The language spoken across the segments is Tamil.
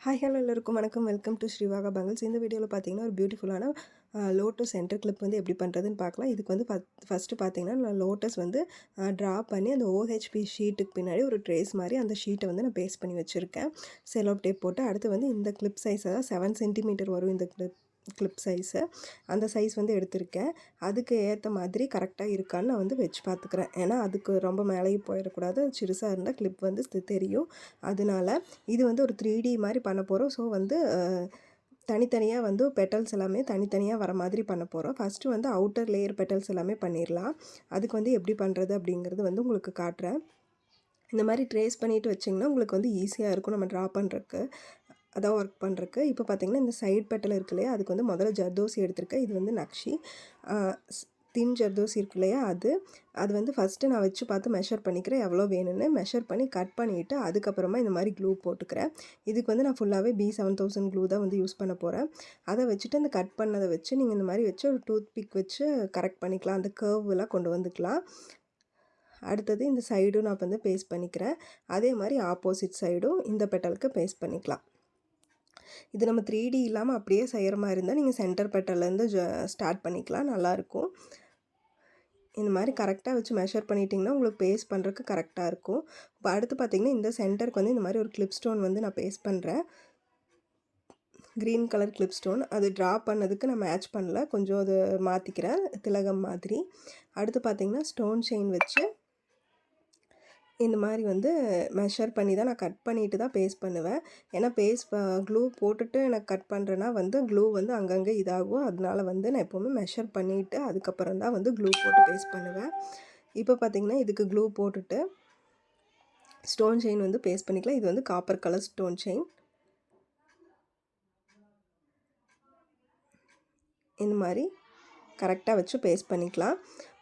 ஹாய் ஹலோ எல்லோருக்கும் வணக்கம். Welcome to Srivaga bangles. இந்த வீடியோவில் பார்த்தீங்கன்னா ஒரு பியூட்டிஃபுல்லான லோட்டஸ் சென்டர் கிளிப் வந்து எப்படி பண்ணுறதுன்னு பார்க்கலாம். இதுக்கு வந்து ஃபஸ்ட்டு பார்த்தீங்கன்னா நான் லோட்டஸ் வந்து ட்ரா பண்ணி அந்த OHP ஷீட்டுக்கு பின்னாடி ஒரு ட்ரேஸ் மாதிரி அந்த ஷீட்டை வந்து நான் பேஸ்ட் பண்ணி வச்சுருக்கேன். செலோ டேப் போட்டு. அடுத்து வந்து இந்த கிளிப் சைஸ் அதாவது 7 சென்டிமீட்டர் வரும் இந்த கிளிப் சைஸு. அந்த சைஸ் வந்து எடுத்திருக்கேன். அதுக்கு ஏற்ற மாதிரி கரெக்டாக இருக்கான்னு நான் வந்து வச்சு பார்த்துக்கிறேன். ஏன்னா அதுக்கு ரொம்ப மேலேயும் போயிடக்கூடாது. சிறுசாக இருந்தால் கிளிப் வந்து தெரியும். அதனால இது வந்து ஒரு 3D மாதிரி பண்ண போகிறோம். ஸோ வந்து தனித்தனியாக வந்து பெட்டல்ஸ் எல்லாமே தனித்தனியாக வர மாதிரி பண்ண போகிறோம். ஃபஸ்ட்டு வந்து அவுட்டர் லேயர் பெட்டல்ஸ் எல்லாமே பண்ணிடலாம். அதுக்கு வந்து எப்படி பண்ணுறது அப்படிங்கிறது வந்து உங்களுக்கு காட்டுறேன். இந்த மாதிரி ட்ரேஸ் பண்ணிவிட்டு வச்சிங்கன்னா உங்களுக்கு வந்து ஈஸியாக இருக்கும் நம்ம ட்ரா பண்ணுறக்கு, அதான் ஒர்க் பண்ணுறக்கு. இப்போ பார்த்திங்கன்னா இந்த சைட் பெட்டல் இருக்கு இல்லையா, அதுக்கு வந்து முதல்ல ஜர்தோசி எடுத்திருக்கேன். இது வந்து நக்ஷி தின் ஜர்தோசி இருக்கு இல்லையா, அது வந்து ஃபஸ்ட்டு நான் வச்சு பார்த்து மெஷர் பண்ணிக்கிறேன் எவ்வளோ வேணும்னு. மெஷர் பண்ணி கட் பண்ணிவிட்டு அதுக்கப்புறமா இந்த மாதிரி க்ளூ போட்டுக்கிறேன். இதுக்கு வந்து நான் ஃபுல்லாகவே B7000 க்ளூ தான் வந்து யூஸ் பண்ண போகிறேன். அதை வச்சுட்டு அந்த கட் பண்ணதை வச்சு நீங்கள் இந்த மாதிரி வச்சு ஒரு டூத் பிக் வச்சு கரெக்ட் பண்ணிக்கலாம். அந்த கர்வெலாம் கொண்டு வந்துக்கலாம். அடுத்தது இந்த சைடும் நான் வந்து பேஸ்ட் பண்ணிக்கிறேன். அதே மாதிரி ஆப்போசிட் சைடும் இந்த பெட்டலுக்கு பேஸ்ட் பண்ணிக்கலாம். இது நம்ம 3D இல்லாமல் அப்படியே செய்கிற மாதிரி இருந்தால் நீங்கள் சென்டர் பெட்டல்லேருந்து ஸ்டார்ட் பண்ணிக்கலாம், நல்லாயிருக்கும். இந்த மாதிரி கரெக்டாக வச்சு மெஷர் பண்ணிட்டிங்கன்னா உங்களுக்கு பேஸ்ட் பண்ணுறதுக்கு கரெக்டாக இருக்கும். இப்போ அடுத்து பார்த்திங்கன்னா இந்த சென்டருக்கு வந்து இந்த மாதிரி ஒரு கிளிப் ஸ்டோன் வந்து நான் பேஸ்ட் பண்ணுறேன். Green colour clip stone. அது ட்ரா பண்ணதுக்கு நான் மேட்ச் பண்ணல, கொஞ்சம் அது மாற்றிக்கிறேன் திலகம் மாதிரி. அடுத்து பார்த்திங்கன்னா ஸ்டோன் செயின் வச்சு இந்த மாதிரி வந்து மெஷர் பண்ணி தான் நான் கட் பண்ணிவிட்டு தான் பேஸ்ட் பண்ணுவேன். ஏன்னா க்ளூ போட்டுட்டு எனக்கு கட் பண்ணுறேன்னா வந்து க்ளூ வந்து அங்கங்கே இதாகும். அதனால வந்து நான் எப்போவுமே மெஷர் பண்ணிவிட்டு அதுக்கப்புறம் தான் வந்து க்ளூ போட்டு பேஸ்ட் பண்ணுவேன். இப்போ பார்த்திங்கன்னா இதுக்கு க்ளூ போட்டுட்டு ஸ்டோன் செயின் வந்து பேஸ்ட் பண்ணிக்கலாம். இது வந்து காப்பர் கலர் ஸ்டோன் செயின். இந்த மாதிரி கரெக்டாக வச்சு பேஸ்ட் பண்ணிக்கலாம்.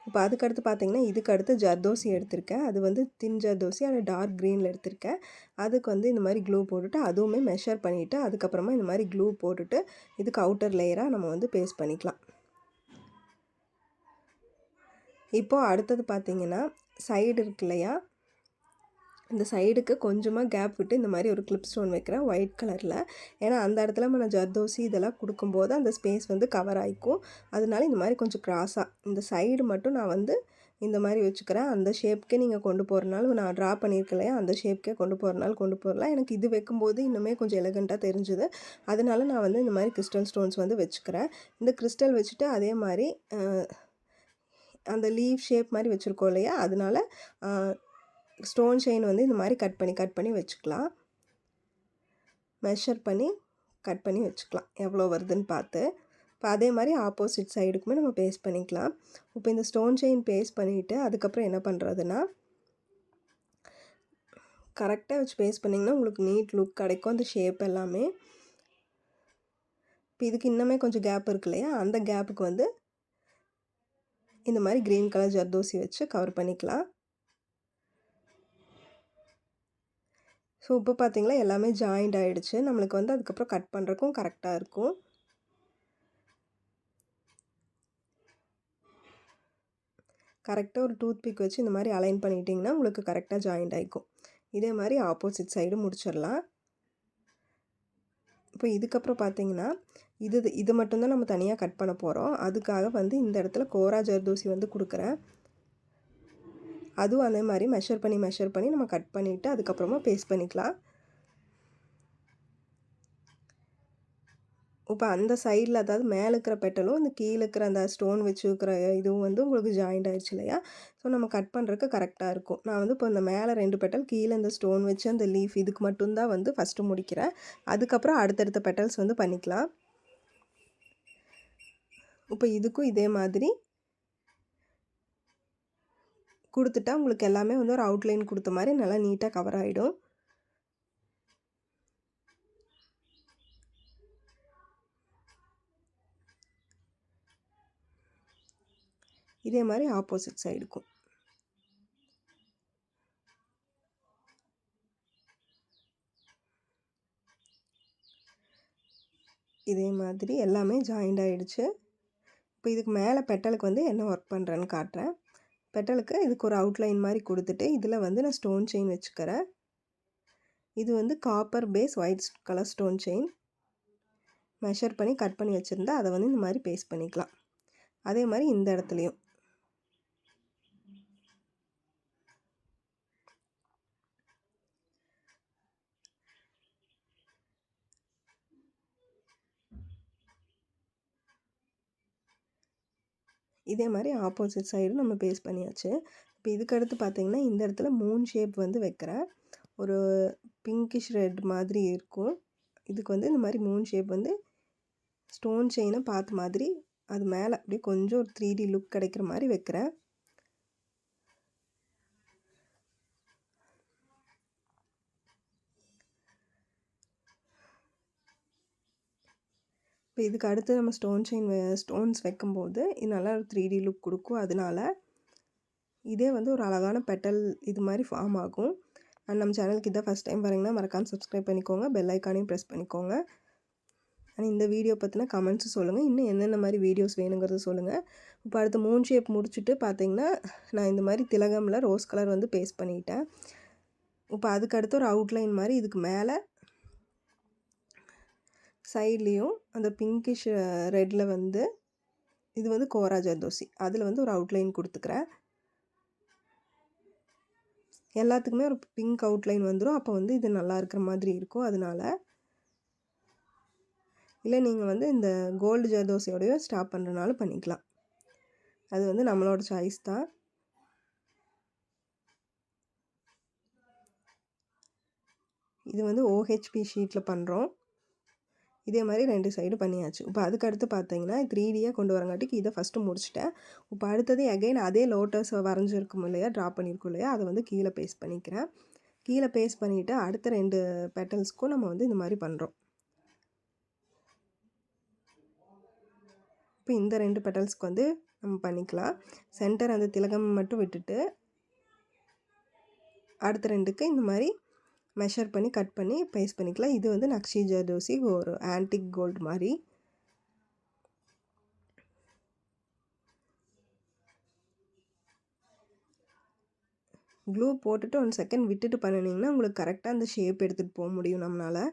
இப்போ அதுக்கடுத்து பார்த்திங்கன்னா இதுக்கு அடுத்து ஜர்தோசி எடுத்திருக்கேன். அது வந்து தின் ஜர்தோசி, அது டார்க் க்ரீனில் எடுத்திருக்கேன். அதுக்கு வந்து இந்த மாதிரி க்ளூ போட்டுட்டு அதுவுமே மெஷர் பண்ணிவிட்டு அதுக்கப்புறமா இந்த மாதிரி க்ளூ போட்டுட்டு இதுக்கு அவுட்டர் லேயராக நம்ம வந்து பேஸ்ட் பண்ணிக்கலாம். இப்போது அடுத்தது பார்த்திங்கன்னா சைடு இருக்கு இல்லையா, இந்த சைடுக்கு கொஞ்சமாக கேப் விட்டு இந்த மாதிரி ஒரு கிளிப் ஸ்டோன் வைக்கிறேன் ஒயிட் கலரில். ஏன்னா அந்த இடத்துல நம்ம ஜர்தோசி இதெல்லாம் கொடுக்கும்போது அந்த ஸ்பேஸ் வந்து கவர் ஆகிக்கும். அதனால இந்த மாதிரி கொஞ்சம் க்ராஸாக இந்த சைடு மட்டும் நான் வந்து இந்த மாதிரி வச்சுக்கிறேன். அந்த ஷேப்க்கே நீங்கள் கொண்டு போகிறனாலும் நான் ட்ரா பண்ணியிருக்கேன் இல்லையா, அந்த ஷேப்க்கே கொண்டு போகிறனாலும் கொண்டு போகலாம். எனக்கு இது வைக்கும்போது இன்னுமே கொஞ்சம் எலகண்ட்டாக தெரிஞ்சுது. அதனால நான் வந்து இந்த மாதிரி கிறிஸ்டல் ஸ்டோன்ஸ் வந்து வச்சுக்கிறேன். இந்த கிறிஸ்டல் வச்சுட்டு அதே மாதிரி அந்த லீவ் ஷேப் மாதிரி வச்சுருக்கோம் இல்லையா, அதனால ஸ்டோன் செயின் வந்து இந்த மாதிரி கட் பண்ணி வச்சுக்கலாம். மெஷர் பண்ணி கட் பண்ணி வச்சுக்கலாம் எவ்வளோ வருதுன்னு பார்த்து. இப்போ அதே மாதிரி ஆப்போசிட் சைடுக்குமே நம்ம பேஸ்ட் பண்ணிக்கலாம். இப்போ இந்த ஸ்டோன் செயின் பேஸ்ட் பண்ணிவிட்டு அதுக்கப்புறம் என்ன பண்ணுறதுன்னா கரெக்டாக வச்சு பேஸ்ட் பண்ணிங்கன்னா உங்களுக்கு நீட் லுக் கிடைக்கும் அந்த ஷேப் எல்லாமே. இப்போ இதுக்கு இன்னுமே கொஞ்சம் கேப் இருக்கு இல்லையா, அந்த கேப்புக்கு வந்து இந்த மாதிரி க்ரீன் கலர் ஜர்தோசி வச்சு கவர் பண்ணிக்கலாம். ஸோ இப்போ பார்த்திங்களா எல்லாமே ஜாயிண்ட் ஆகிடுச்சு. நம்மளுக்கு வந்து அதுக்கப்புறம் கட் பண்ணுறக்கும் கரெக்டாக இருக்கும். கரெக்டாக ஒரு டூத் பிக் வச்சு இந்த மாதிரி அலைன் பண்ணிட்டிங்கன்னா உங்களுக்கு கரெக்டாக ஜாயிண்ட் ஆகிக்கும். இதே மாதிரி ஆப்போசிட் சைடு முடிச்சிடலாம். இப்போ இதுக்கப்புறம் பார்த்திங்கன்னா இது மட்டும்தான் நம்ம தனியாக கட் பண்ண போகிறோம். அதுக்காக வந்து இந்த இடத்துல கோரா ஜர்தோசி வந்து கொடுக்குறேன். அதுவும் அதே மாதிரி மெஷர் பண்ணி நம்ம கட் பண்ணிவிட்டு அதுக்கப்புறமா பேஸ்ட் பண்ணிக்கலாம். இப்போ அந்த சைடில் அதாவது மேலே இருக்கிற பெட்டலும் அந்த கீழே இருக்கிற அந்த ஸ்டோன் வச்சுருக்கிற இதுவும் வந்து உங்களுக்கு ஜாயிண்ட் ஆகிடுச்சு இல்லையா, ஸோ நம்ம கட் பண்ணுறதுக்கு கரெக்டாக இருக்கும். நான் வந்து இப்போ இந்த மேலே 2 பெட்டல் கீழே இந்த ஸ்டோன் வச்சு அந்த லீஃப் இதுக்கு மட்டும்தான் வந்து ஃபஸ்ட்டு முடிக்கிறேன். அதுக்கப்புறம் அடுத்தடுத்த பெட்டல்ஸ் வந்து பண்ணிக்கலாம். இப்போ இதுக்கும் இதே மாதிரி கொடுத்துட்டா உங்களுக்கு எல்லாமே வந்து ஒரு அவுட்லைன் கொடுத்த மாதிரி நல்லா நீட்டாக கவர் ஆகிடும். இதே மாதிரி ஆப்போசிட் சைடுக்கும் இதே மாதிரி எல்லாமே ஜாயிண்ட் ஆகிடுச்சு. இப்போ இதுக்கு மேலே பெட்டலுக்கு வந்து என்ன ஒர்க் பண்ணுறேன்னு காட்டுறேன். பெட்டலுக்கு இதுக்கு ஒரு அவுட்லைன் மாதிரி கொடுத்துட்டு இதில் வந்து நான் ஸ்டோன் செயின் வச்சுக்கிறேன். இது வந்து copper face white colour stone chain. Measure பண்ணி கட் பண்ணி வச்சுருந்தா அதை வந்து இந்த மாதிரி பேஸ்ட் பண்ணிக்கலாம். அதே மாதிரி இந்த இடத்துலையும் இதே மாதிரி ஆப்போசிட் சைடும் நம்ம பேஸ்ட் பண்ணியாச்சு. இப்போ இதுக்கு அடுத்து பார்த்திங்கன்னா இந்த இடத்துல மூன் ஷேப் வந்து வைக்கிறேன். ஒரு பிங்கிஷ் ரெட் மாதிரி இருக்கும். இதுக்கு வந்து இந்த மாதிரி மூன் ஷேப் வந்து ஸ்டோன் செயினை பார்த்த மாதிரி அது மேலே அப்படியே கொஞ்சம் ஒரு 3D லுக் கிடைக்கிற மாதிரி வைக்கிறேன். இப்போ இதுக்கு அடுத்து நம்ம ஸ்டோன்ஸ் வைக்கும்போது இது நல்லா ஒரு 3D லுக் கொடுக்கும். அதனால இதே வந்து ஒரு அழகான பெட்டல் இது மாதிரி ஃபார்ம் ஆகும். அண்ட் நம்ம சேனலுக்கு இதான் ஃபஸ்ட் டைம் வரீங்கன்னா மறக்காமல் சப்ஸ்கிரைப் பண்ணிக்கோங்க, பெல் ஐக்கானையும் ப்ரெஸ் பண்ணிக்கோங்க. அண்ட் இந்த வீடியோ பற்றின கமெண்ட்ஸும் சொல்லுங்கள், இன்னும் என்னென்ன மாதிரி வீடியோஸ் வேணுங்கிறது சொல்லுங்கள். இப்போ அடுத்து மூன் ஷேப் முடிச்சுட்டு பார்த்திங்கன்னா நான் இந்த மாதிரி திலகமில் ரோஸ் கலர் வந்து பேஸ்ட் பண்ணிட்டேன். இப்போ அதுக்கு அடுத்து ஒரு அவுட்லைன் மாதிரி இதுக்கு மேலே சைட்லேயும் அந்த பிங்கிஷ் ரெட்டில் வந்து இது வந்து கோரா ஜர்தோசி அதில் வந்து ஒரு அவுட்லைன் கொடுத்துக்கிறேன். எல்லாத்துக்குமே ஒரு பிங்க் அவுட்லைன் வந்துடும். அப்போ வந்து இது நல்லா இருக்கிற மாதிரி இருக்கும். அதனால இல்லை நீங்கள் வந்து இந்த கோல்டு ஜர்தோசியோடையும் ஸ்டாப் பண்ணுறனாலும் பண்ணிக்கலாம். அது வந்து நம்மளோட சாய்ஸ் தான். இது வந்து OHP ஷீட்டில் பண்ணுறோம். இதே மாதிரி 2 சைடு பண்ணியாச்சு. இப்போ அதுக்கு அடுத்து பார்த்தீங்கன்னா 3Dயாக கொண்டு வரங்காட்டிக்கு இதை ஃபஸ்ட்டு முடிச்சிட்டேன். இப்போ அடுத்தது அகைன் அதே லோட்டஸ் வரைஞ்சிருக்கும் இல்லையா, ட்ரா பண்ணியிருக்கோம் இல்லையா, அதை வந்து கீழே பேஸ்ட் பண்ணிக்கிறேன். கீழே பேஸ்ட் பண்ணிவிட்டு அடுத்த 2 பெட்டல்ஸ்க்கும் நம்ம வந்து இந்த மாதிரி பண்ணுறோம். இப்போ இந்த 2 பெட்டல்ஸ்க்கு வந்து நம்ம பண்ணிக்கலாம். சென்டர் அந்த திலகம் மட்டும் விட்டுட்டு அடுத்த 2க்கு இந்த மாதிரி மெஷர் பண்ணி கட் பண்ணி பேஸ்ட் பண்ணிக்கலாம். இது வந்து நக்ஷி ஜர்தோசி ஒரு ஆன்டிக் கோல்டு மாதிரி. க்ளூ போட்டுட்டு 1 செகண்ட் விட்டுட்டு பண்ணினீங்கன்னா உங்களுக்கு கரெக்டாக அந்த ஷேப் எடுத்துகிட்டு போக முடியும் நம்மளால்.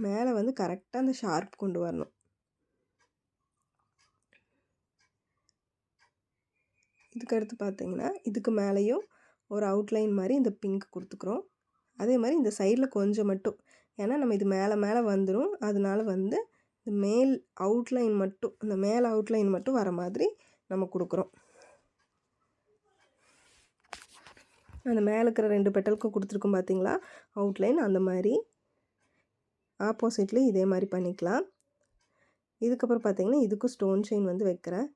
மேலே வந்து கரெக்டாக அந்த ஷார்ப் கொண்டு வரணும். இதுக்கு அடுத்து பார்த்தீங்கன்னா இதுக்கு மேலேயும் ஒரு அவுட்லைன் மாதிரி இந்த பிங்க் கொடுத்துக்குறோம். அதே மாதிரி இந்த சைடில் கொஞ்சம் மட்டும், ஏன்னா நம்ம இது மேலே வந்துடும். அதனால வந்து இந்த மேல் அவுட்லைன் மட்டும், இந்த மேல் அவுட்லைன் மட்டும் வர மாதிரி நம்ம கொடுக்குறோம். அந்த மேலே இருக்கிற 2 பெட்டலுக்கும் கொடுத்துருக்கோம் பார்த்தீங்களா அவுட்லைன், அந்த மாதிரி ஆப்போசிட்லேயும் இதே மாதிரி பண்ணிக்கலாம். இதுக்கப்புறம் பார்த்தீங்கன்னா இதுக்கும் ஸ்டோன் செயின் வந்து வைக்கிறேன்.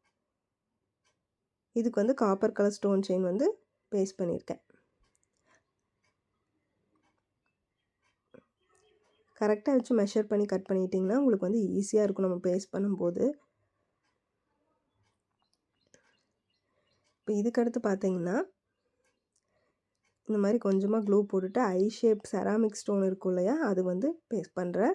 இதுக்கு வந்து காப்பர் கலர் ஸ்டோன் செயின் வந்து பேஸ்ட் பண்ணியிருக்கேன். கரெக்டாக வச்சு மெஷர் பண்ணி கட் பண்ணிட்டிங்கன்னா உங்களுக்கு வந்து ஈஸியாக இருக்கும் நம்ம பேஸ்ட் பண்ணும்போது. இப்போ இதுக்கடுத்து பார்த்தீங்கன்னா இந்த மாதிரி கொஞ்சமாக க்ளூ போட்டுட்டு ஐ ஷேப் செராமிக் ஸ்டோன் இருக்கும் இல்லையா, அது வந்து பேஸ்ட் பண்ணுறேன்.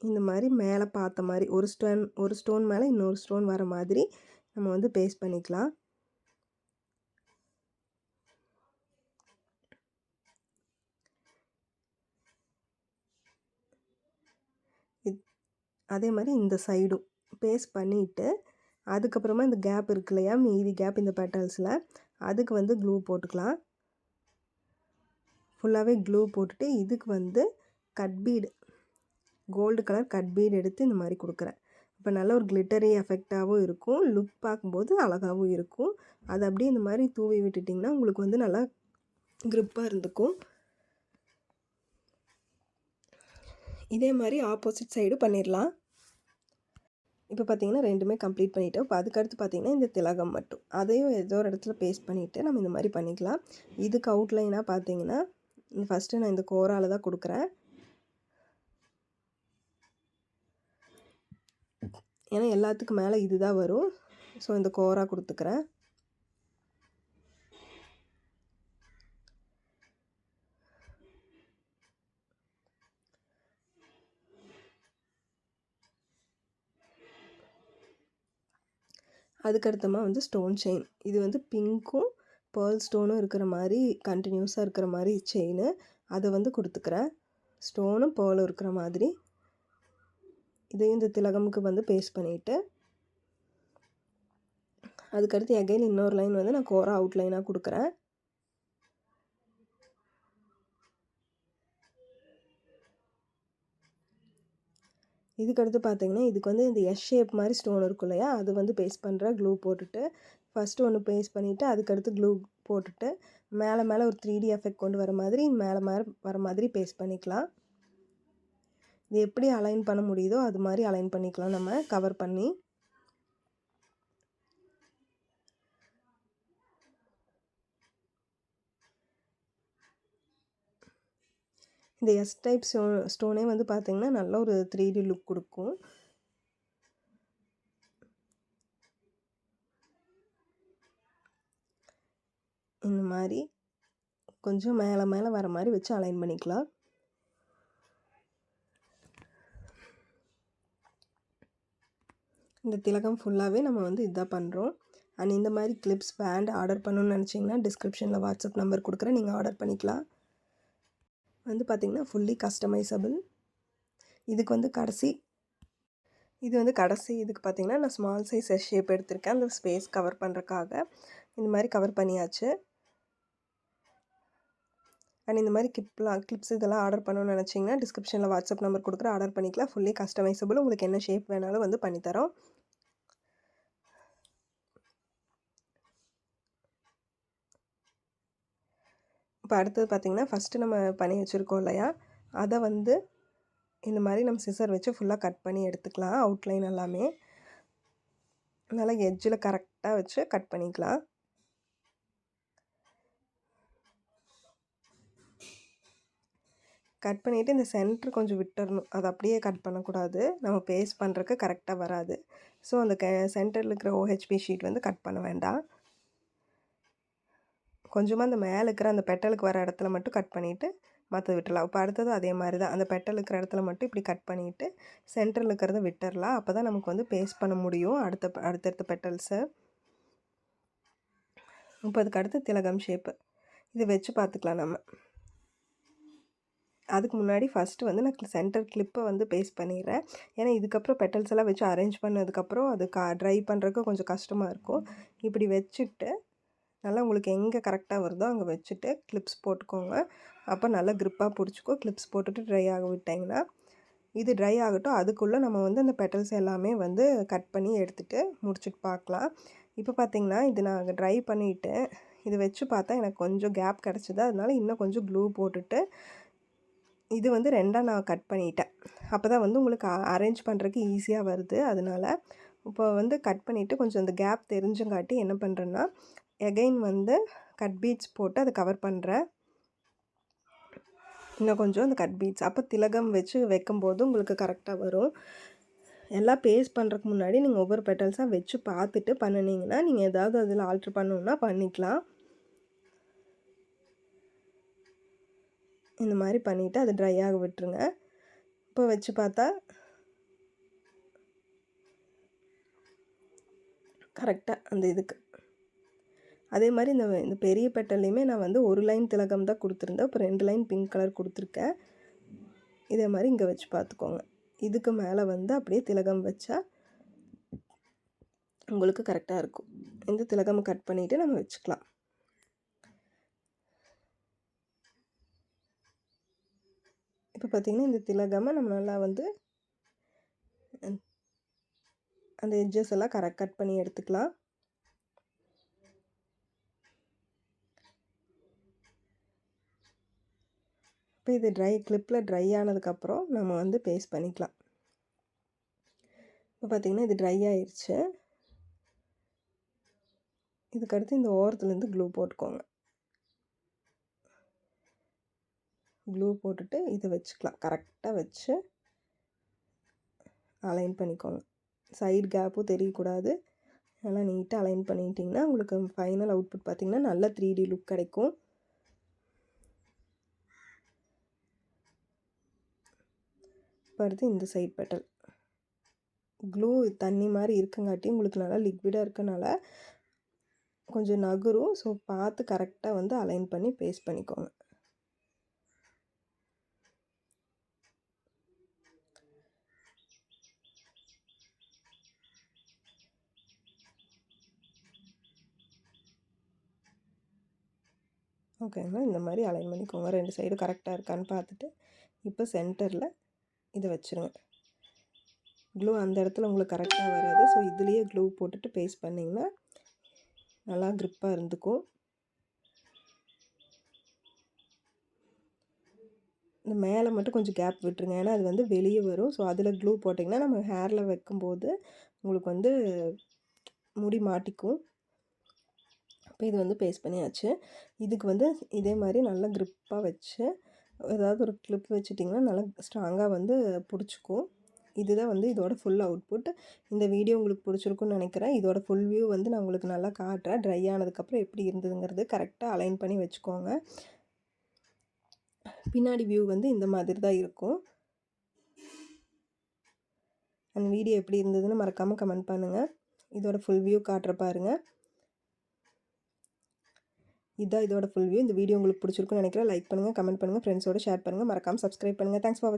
இந்த மாதிரி மேலே பார்த்த மாதிரி ஒரு ஸ்டோன் மேலே இன்னொரு ஸ்டோன் வர மாதிரி நம்ம வந்து பேஸ்ட் பண்ணிக்கலாம். அதே மாதிரி இந்த சைடும் பேஸ்ட் பண்ணிவிட்டு அதுக்கப்புறமா இந்த கேப் இருக்கு இல்லையா, மீதி கேப் இந்த பெட்டல்ஸில் அதுக்கு வந்து க்ளூ போட்டுக்கலாம். ஃபுல்லாகவே க்ளூ போட்டுட்டு இதுக்கு வந்து cut bead, gold colour cut bead எடுத்து இந்த மாதிரி கொடுக்குறேன். இப்போ நல்ல ஒரு கிளிட்டரி எஃபெக்டாகவும் இருக்கும், லுக் பார்க்கும்போது அழகாகவும் இருக்கும். அதை அப்படியே இந்த மாதிரி தூவி விட்டுட்டிங்கன்னா உங்களுக்கு வந்து நல்லா க்ரிப்பாக இருந்துக்கும். இதே மாதிரி ஆப்போசிட் சைடு பண்ணிடலாம். இப்போ பார்த்தீங்கன்னா 2மே கம்ப்ளீட் பண்ணிவிட்டோம். இப்போ அதுக்கடுத்து பார்த்தீங்கன்னா இந்த திலகம் மட்டும் அதையும் ஏதோ ஒரு இடத்துல பேஸ்ட் பண்ணிவிட்டு நம்ம இந்த மாதிரி பண்ணிக்கலாம். இதுக்கு அவுட்லைனாக பார்த்தீங்கன்னா ஃபஸ்ட்டு நான் இந்த கோரால் தான் கொடுக்குறேன். ஏன்னா எல்லாத்துக்கும் மேலே இது தான் வரும். ஸோ இந்த கோரா கொடுத்துக்கிறேன். அதுக்கடுத்தமாக வந்து ஸ்டோன் செயின். இது வந்து பிங்க்கும் பேர்ல் ஸ்டோனும் இருக்கிற மாதிரி கண்டினியூஸாக இருக்கிற மாதிரி செயின். அதை வந்து கொடுத்துக்கிறேன். ஸ்டோனும் பேர்லும் இருக்கிற மாதிரி இதையும் இந்த திலகமுக்கு வந்து பேஸ்ட் பண்ணிவிட்டு, அதுக்கடுத்து எகைன் இன்னொரு லைன் வந்து நான் கோரா அவுட்லைனாக கொடுக்குறேன். இதுக்கடுத்து பார்த்தீங்கன்னா இதுக்கு வந்து இந்த எஸ் ஷேப் மாதிரி ஸ்டோன் இருக்கும் இல்லையா, அது வந்து பேஸ்ட் பண்ணுறேன். க்ளூ போட்டுட்டு ஃபஸ்ட்டு ஒன்று பேஸ்ட் பண்ணிவிட்டு அதுக்கடுத்து க்ளூ போட்டுட்டு மேலே மேலே ஒரு 3D எஃபெக்ட் கொண்டு வர மாதிரி மேலே மேலே வர மாதிரி பேஸ்ட் பண்ணிக்கலாம். இது எப்படி அலைன் பண்ண முடியுதோ அது மாதிரி அலைன் பண்ணிக்கலாம் நம்ம கவர் பண்ணி. இந்த எஸ் டைப் ஸ்டோனே வந்து பார்த்திங்கன்னா நல்ல ஒரு 3D லுக் கொடுக்கும். இந்த மாதிரி கொஞ்சம் மேலே மேலே வர மாதிரி வச்சு அலைன் பண்ணிக்கலாம். இந்த திலகம் ஃபுல்லாகவே நம்ம வந்து இதான் பண்ணுறோம். அண்ட் இந்த மாதிரி கிளிப்ஸ் பேண்ட் ஆர்டர் பண்ணணும்னு நினச்சிங்கன்னா டிஸ்கிரிப்ஷனில் வாட்ஸ்அப் நம்பர் கொடுக்குறேன், நீங்கள் ஆர்டர் பண்ணிக்கலாம். வந்து பார்த்திங்கன்னா ஃபுல்லி கஸ்டமைசபிள். இதுக்கு வந்து இதுக்கு பார்த்திங்கன்னா நான் ஸ்மால் சைஸ் எஸ் ஷேப் எடுத்திருக்கேன். அந்த ஸ்பேஸ் கவர் பண்ணுறக்காக இந்த மாதிரி கவர் பண்ணியாச்சு. அண்ட் இந்த மாதிரி கிளிப்ஸ் இதெல்லாம் ஆர்டர் பண்ணணும்னு நினச்சிங்கன்னா டிஸ்கிரிப்ஷனில் வாட்ஸ்அப் நம்பர் கொடுக்குற ஆர்டர் பண்ணிக்கலாம். Fully customisable. உங்களுக்கு என்ன ஷேப் வேணாலும் வந்து பண்ணித்தரோம். இப்போ அடுத்தது பார்த்திங்கன்னா ஃபஸ்ட்டு நம்ம பண்ணி வச்சுருக்கோம் இல்லையா, அதை வந்து இந்த மாதிரி நம்ம சிசர் வச்சு ஃபுல்லாக கட் பண்ணி எடுத்துக்கலாம். அவுட்லைன் எல்லாமே நல்லா எட்ஜில் கரெக்டாக வச்சு கட் பண்ணிக்கலாம். கட் பண்ணிவிட்டு இந்த சென்டர் கொஞ்சம் விட்டுறணும். அதை அப்படியே கட் பண்ணக்கூடாது, நம்ம பேஸ்ட் பண்ணுறதுக்கு கரெக்டாக வராது. ஸோ அந்த சென்டரில் இருக்கிற OHP ஷீட் வந்து கட் பண்ண வேண்டாம். கொஞ்சமாக அந்த மேலே இருக்கிற அந்த பெட்டலுக்கு வர இடத்துல மட்டும் கட் பண்ணிவிட்டு மற்ற விட்டுடலாம். இப்போ அடுத்தது அதே மாதிரி தான், அந்த பெட்டல் இருக்கிற இடத்துல மட்டும் இப்படி கட் பண்ணிவிட்டு சென்டரில் இருக்கிறத விட்டுடலாம். அப்போ தான் நமக்கு வந்து பேஸ்ட் பண்ண முடியும் அடுத்தடுத்த பெட்டல்ஸை. இப்போ அதுக்கு அடுத்து திலகம் ஷேப்பு இது வச்சு பார்த்துக்கலாம் நம்ம. அதுக்கு முன்னாடி ஃபஸ்ட்டு வந்து நான் சென்டர் கிளிப்பை வந்து பேஸ்ட் பண்ணிடுறேன். ஏன்னா இதுக்கப்புறம் பெட்டல்ஸ் எல்லாம் வச்சு அரேஞ்ச் பண்ணதுக்கப்புறம் அது ட்ரை பண்ணுறதுக்கு கொஞ்சம் கஷ்டமாக இருக்கும். இப்படி வச்சுட்டு நல்லா உங்களுக்கு எங்கே கரெக்டாக வருதோ அங்கே வச்சுட்டு கிளிப்ஸ் போட்டுக்கோங்க. அப்போ நல்லா க்ரிப்பாக பிடிச்சிக்கோ. கிளிப்ஸ் போட்டுட்டு ட்ரை ஆக விட்டிங்கன்னா இது ட்ரை ஆகட்டும். அதுக்குள்ளே நம்ம வந்து அந்த பெட்டல்ஸ் எல்லாமே வந்து கட் பண்ணி எடுத்துகிட்டு முடிச்சுட்டு பார்க்கலாம். இப்போ பார்த்திங்கன்னா இது நான் ட்ரை பண்ணிவிட்டு இது வச்சு பார்த்தா எனக்கு கொஞ்சம் கேப் கிடச்சிது. அதனால இன்னும் கொஞ்சம் க்ளூ போட்டுட்டு இது வந்து ரெண்டாக நான் கட் பண்ணிட்டேன். அப்போ தான் வந்து உங்களுக்கு அரேஞ்ச் பண்ணுறதுக்கு ஈஸியாக வருது. அதனால் இப்போ வந்து கட் பண்ணிவிட்டு கொஞ்சம் அந்த கேப் தெரிஞ்சங்காட்டி என்ன பண்ணுறேன்னா எகைன் வந்து கட் பீட்ஸ் போட்டு அதை கவர் பண்ணுறேன். இன்னும் கொஞ்சம் அந்த கட் பீட்ஸ் அப்போ திலகம் வச்சு வைக்கும்போது உங்களுக்கு கரெக்டாக வரும். எல்லாம் பேஸ்ட் பண்ணுறதுக்கு முன்னாடி நீங்கள் ஒவ்வொரு பெட்டல்ஸாக வச்சு பார்த்துட்டு பண்ணினீங்கன்னா நீங்கள் ஏதாவது அதில் ஆல்ட்ரு பண்ணணுன்னா பண்ணிக்கலாம். இந்த மாதிரி பண்ணிவிட்டு அது ட்ரை ஆக விட்டுருங்க. இப்போ வச்சு பார்த்தா கரெக்டாக அந்த இதுக்கு அதே மாதிரி இந்த பெரிய பெட்டல்லையுமே நான் வந்து ஒரு லைன் திலகம் தான் கொடுத்துருந்தேன். இப்போ 2 லைன் பிங்க் கலர் கொடுத்துருக்கேன். இதே மாதிரி இங்கே வச்சு பார்த்துக்கோங்க. இதுக்கு மேலே வந்து அப்படியே திலகம் வச்சா உங்களுக்கு கரெக்டாக இருக்கும். இந்த திலகம் கட் பண்ணிவிட்டு நம்ம வச்சுக்கலாம். இப்போ பார்த்திங்கன்னா இந்த திலகமை நம்ம நல்லா வந்து அந்த எட்ஜஸ் எல்லாம் கட் பண்ணி எடுத்துக்கலாம். இப்போ இது கிளிப்பில் ட்ரை ஆனதுக்கப்புறம் நம்ம வந்து பேஸ்ட் பண்ணிக்கலாம். இப்போ பார்த்திங்கன்னா இது ட்ரை ஆயிடுச்சு. இதுக்கடுத்து இந்த ஓரத்துலேருந்து க்ளூ போட்டுக்கோங்க. க்ளூ போட்டுட்டு இதை வச்சுக்கலாம். கரெக்டாக வச்சு அலைன் பண்ணிக்கோங்க. சைடு கேப்பும் தெரியக்கூடாது. நல்லா நீட்டாக அலைன் பண்ணிட்டிங்கன்னா உங்களுக்கு ஃபைனல் அவுட்புட் பார்த்திங்கன்னா நல்ல 3D லுக் கிடைக்கும். இப்போ அடுத்து இந்த சைட் பெட்டல் க்ளூ தண்ணி மாதிரி இருக்கங்காட்டி உங்களுக்கு நல்லா லிக்விடாக இருக்கனால கொஞ்சம் நகரும். ஸோ பார்த்து கரெக்டாக வந்து அலைன் பண்ணி பேஸ்ட் பண்ணிக்கோங்க. ஓகேங்களா, இந்த மாதிரி அலைன் பண்ணிக்கோங்க. 2 சைடு கரெக்டாக இருக்கான்னு பார்த்துட்டு இப்போ சென்டரில் இதை வச்சுருங்க. க்ளூ அந்த இடத்துல உங்களுக்கு கரெக்டாக வராது. ஸோ இதுலேயே க்ளூ போட்டுட்டு பேஸ்ட் பண்ணிங்கன்னா நல்லா க்ரிப்பாக இருந்துக்கும். இந்த மேலே மட்டும் கொஞ்சம் கேப் விட்டுருங்க, ஏன்னா அது வந்து வெளியே வரும். ஸோ அதில் க்ளூ போட்டிங்கன்னா நம்ம ஹேரில் வைக்கும்போது உங்களுக்கு வந்து முடி மாட்டிக்கும். இப்போ இது வந்து பேஸ்ட் பண்ணியாச்சு. இதுக்கு வந்து இதே மாதிரி நல்லா க்ரிப்பாக வச்சு ஏதாவது ஒரு கிளிப் வச்சுட்டிங்கன்னா நல்லா ஸ்ட்ராங்காக வந்து பிடிச்சிக்கும். இதுதான் வந்து இதோட ஃபுல் அவுட்புட். இந்த வீடியோ உங்களுக்கு பிடிச்சிருக்குன்னு நினைக்கிறேன். இதோட ஃபுல் வியூ வந்து நான் உங்களுக்கு நல்லா காட்டுறேன். ட்ரை ஆனதுக்கப்புறம் எப்படி இருந்ததுங்கிறது கரெக்டாக அலைன் பண்ணி வச்சுக்கோங்க. பின்னாடி வியூ வந்து இந்த மாதிரி தான் இருக்கும். அந்த வீடியோ எப்படி இருந்ததுன்னு மறக்காமல் கமெண்ட் பண்ணுங்கள். இதோட ஃபுல் வியூ காட்டுற பாருங்கள். இதான் இதோட ஃபுல் வியூ. இந்த வீடியோ உங்களுக்கு பிடிச்சிருக்குன்னு நினைக்கிறேன். லைக் பண்ணுங்கள், கமெண்ட் பண்ணுங்கள், ஃப்ரெண்ட்ஸோட ஷேர் பண்ணுங்கள், மறக்காமல் சப்ஸ்கிரைப் பண்ணுங்கள். தேங்க்ஸ் ஃபார் வாட்சிங்.